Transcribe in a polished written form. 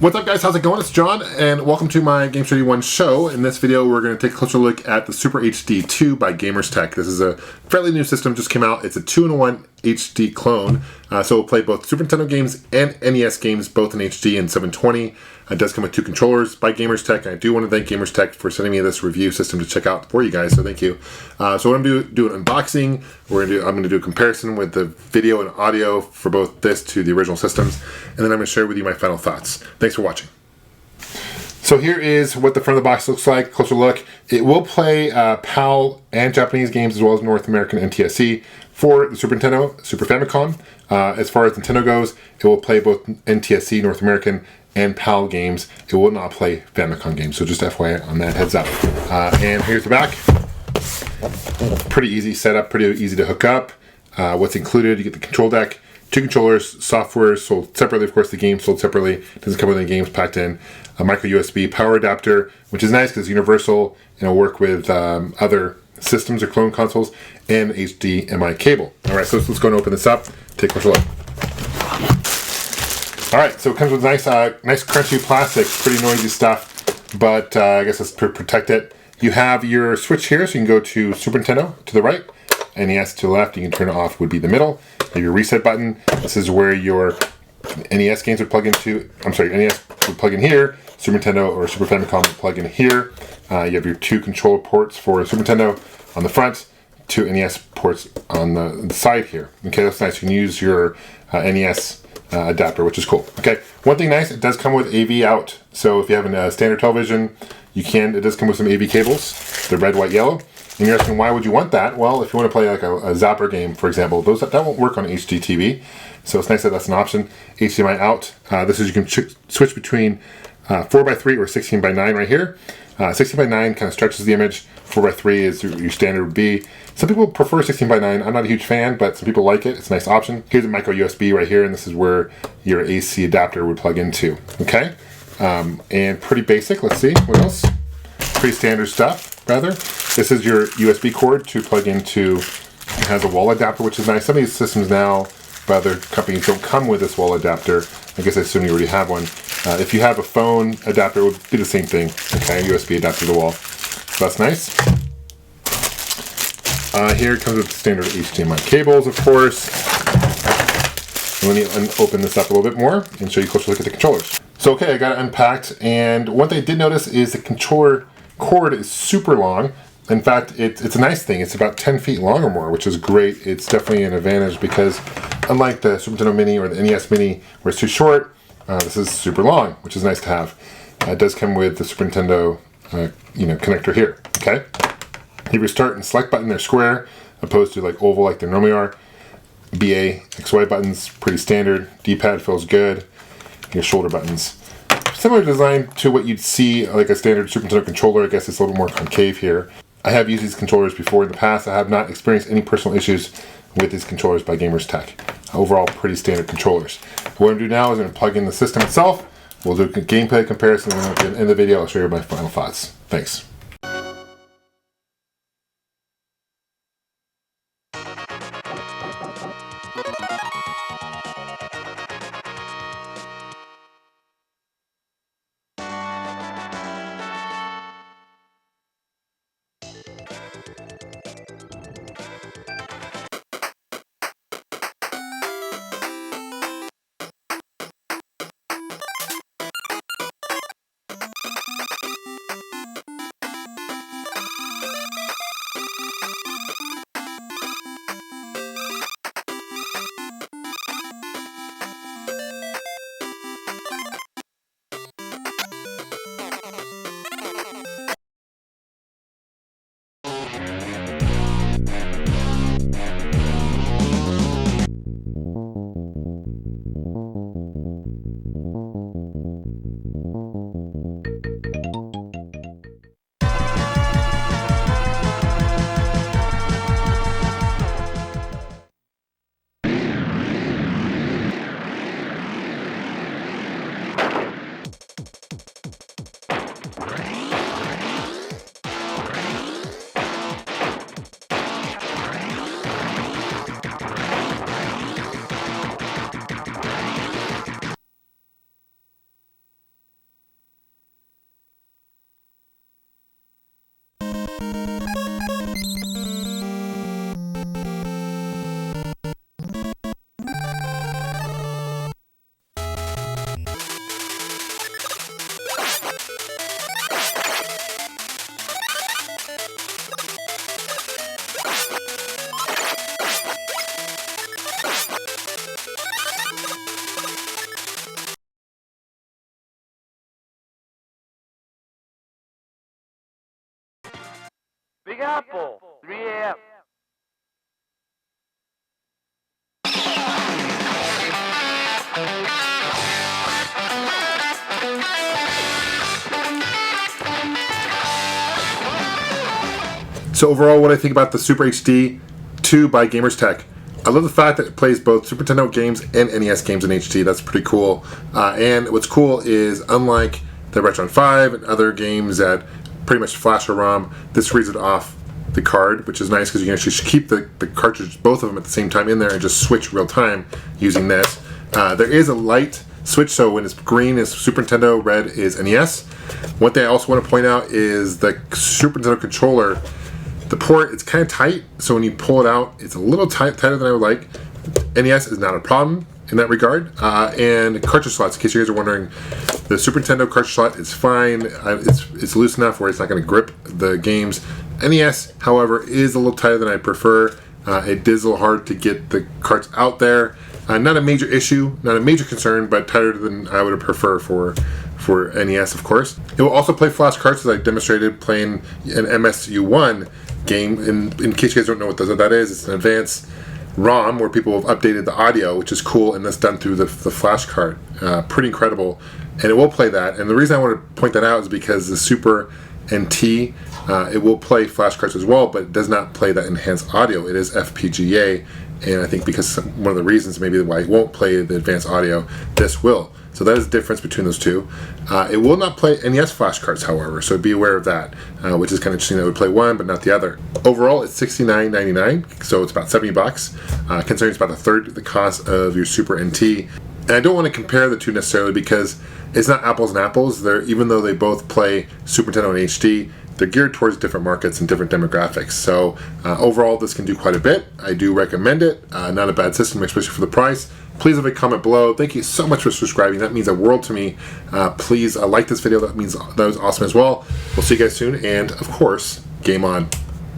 What's up guys, how's it going? It's John and welcome to my Gamester81 show. In this video we're going to take a closer look at the Super HD-2 by Gamers This is a fairly new system, just came out. It's a 2-in-1 HD clone, so we'll play both Super Nintendo games and NES games, both in HD and 720. It does come with 2 controllers by Gamers and I do want to thank Gamers for sending me this review system to check out for you guys, so thank you. So what I'm going to do an unboxing. I'm going to do a comparison with the video and audio for both this to the original systems, and then I'm going to share with you my final thoughts. Thanks for watching. So here is what the front of the box looks like, closer look. It will play PAL and Japanese games as well as North American NTSC for the Super Nintendo, Super Famicom. As far as Nintendo goes, it will play both NTSC, North American, and PAL games. It will not play Famicom games, so just FYI on that, heads up. And here's the back. Pretty easy setup, pretty easy to hook up. What's included, you get the control deck, 2 controllers, software sold separately, of course the game sold separately, doesn't come with any games packed in, a micro USB power adapter, which is nice because it's universal and it'll work with other systems or clone consoles, and HDMI cable. Alright, so let's go and open this up, take a closer look. Alright, so it comes with nice crunchy plastic, pretty noisy stuff, but I guess let's protect it. You have your switch here, so you can go to Super Nintendo to the right, NES to the left. You can turn it off, would be the middle. You have your reset button. This is where your NES games would plug into, NES would plug in here, Super Nintendo or Super Famicom would plug in here. You have your 2 controller ports for Super Nintendo on the front, 2 NES ports on the side here. Okay, that's nice. You can use your NES adapter, which is cool. Okay, one thing nice, it does come with AV out. So if you have a standard television, it does come with some AV cables, the red, white, yellow. And you're asking, why would you want that? Well, if you want to play like a Zapper game, for example, that won't work on HD TV. So it's nice that that's an option. HDMI out. This is, you can switch between 4x3 or 16:9 right here. 16:9 kind of stretches the image. 4x3 is your standard would be. Some people prefer 16:9. I'm not a huge fan, but some people like it. It's a nice option. Here's a micro USB right here, and this is where your AC adapter would plug into. Okay, and pretty basic. Let's see what else. Pretty standard stuff, rather. This is your USB cord to plug into. It has a wall adapter, which is nice. Some of these systems now by other companies don't come with this wall adapter. I guess I assume you already have one. If you have a phone adapter, it would be the same thing. Okay, USB adapter to the wall. So that's nice. Here it comes with standard HDMI cables, of course. And let me open this up a little bit more and show you a closer look at the controllers. So okay, I got it unpacked, and one thing I did notice is the controller cord is super long. In fact, it's a nice thing. It's about 10 feet long or more, which is great. It's definitely an advantage because unlike the Super Nintendo Mini or the NES Mini where it's too short, this is super long, which is nice to have. It does come with the Super Nintendo connector here. Okay, you have your start and select button, they're square opposed to like oval like they normally are. BA, XY buttons, pretty standard. D-pad feels good. Your shoulder buttons. Similar design to what you'd see like a standard Super Nintendo controller. I guess it's a little more concave here. I have used these controllers before in the past. I have not experienced any personal issues with these controllers by Gamers. Overall, pretty standard controllers. What I'm going to do now is I'm going to plug in the system itself. We'll do a gameplay comparison, and then at the end of the video, I'll show you my final thoughts. Thanks. Apple, 3 a.m. So overall, what I think about the Super HD-2 by Gamerstech. I love the fact that it plays both Super Nintendo games and NES games in HD. That's pretty cool. And what's cool is, unlike the Retron 5 and other games that pretty much flash or ROM, this reads it off the card, which is nice because you can actually keep the cartridge, both of them at the same time in there, and just switch real time using this. There is a light switch, so when it's green is Super Nintendo, red is NES. One thing I also want to point out is the Super Nintendo controller. The port, it's kind of tight, so when you pull it out, it's a little tighter than I would like. NES is not a problem in that regard. And cartridge slots, in case you guys are wondering, the Super Nintendo cartridge slot is fine. It's loose enough where it's not going to grip the games. NES, however, is a little tighter than I prefer. It is a little hard to get the carts out there. Not a major issue, not a major concern, but tighter than I would prefer for NES, of course. It will also play flash carts, as I demonstrated playing an MSU1 game. In case you guys don't know what that is, it's an advanced ROM where people have updated the audio, which is cool, and that's done through the flash card. Pretty incredible, and it will play that. And the reason I want to point that out is because the Super NT, it will play flash cards as well, but it does not play that enhanced audio. It is FPGA, and I think because one of the reasons maybe why it won't play the advanced audio, this will. So that is the difference between those two. It will not play NES flash cards, however, so be aware of that, which is kind of interesting that it would play one but not the other. Overall, it's $69.99, so it's about $70, considering it's about a third the cost of your Super NT. And I don't want to compare the two necessarily because it's not apples and apples. Even though they both play Super Nintendo and HD, they're geared towards different markets and different demographics. So overall, this can do quite a bit. I do recommend it. Not a bad system, especially for the price. Please leave a comment below. Thank you so much for subscribing. That means a world to me. Please like this video. That means that was awesome as well. We'll see you guys soon. And of course, game on.